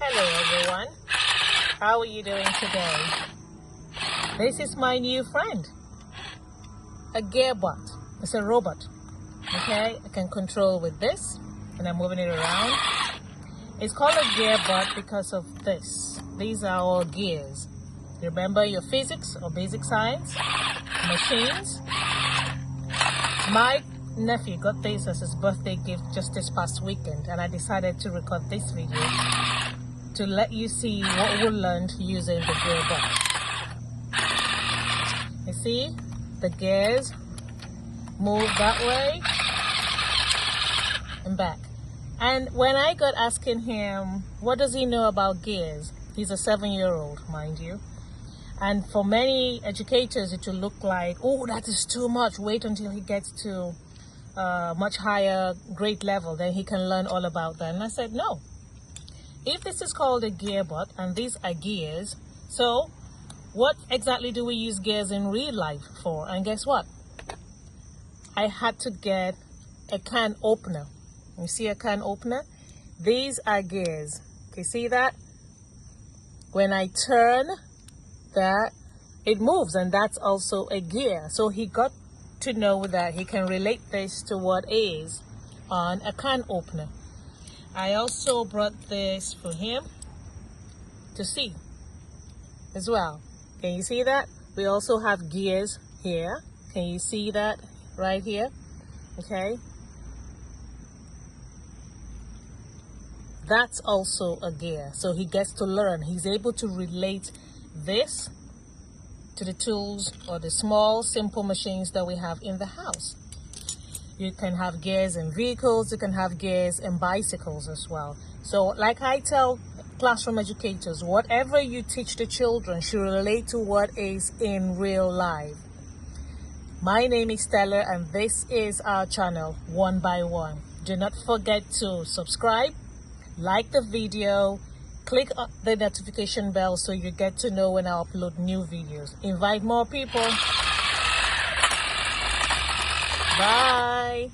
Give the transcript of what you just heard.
Hello everyone, how are you doing today? This is my new friend, a gearbot. It's a robot, okay? I can control with this and I'm moving it around. It's called a gearbot because of this. These are all gears. Remember your physics or basic science, machines. My nephew got this as his birthday gift just this past weekend, and I decided to record this video to let you see what we learned using the gearbox. You see, the gears move that way and back. And when I got asking him, what does he know about gears? He's a 7-year-old, mind you. And for many educators, it will look like, oh, that is too much. Wait until he gets to much higher grade level, then he can learn all about that. And I said, no. If this is called a gearbot and these are gears, so what exactly do we use gears in real life for? And guess what? I had to get a can opener. You see a can opener? These are gears. Can you see that? When I turn that, it moves, and that's also a gear. So he got to know that he can relate this to what is on a can opener. I also brought this for him to see as well. Can you see that? We also have gears here. Can you see that right here? Okay. That's also a gear. So he gets to learn. He's able to relate this to the tools or the small, simple machines that we have in the house. You can have gears in vehicles, you can have gears in bicycles as well. So like I tell classroom educators, whatever you teach the children should relate to what is in real life. My name is Stella and this is our channel, One by One. Do not forget to subscribe, like the video, click the notification bell so you get to know when I upload new videos. Invite more people. Bye.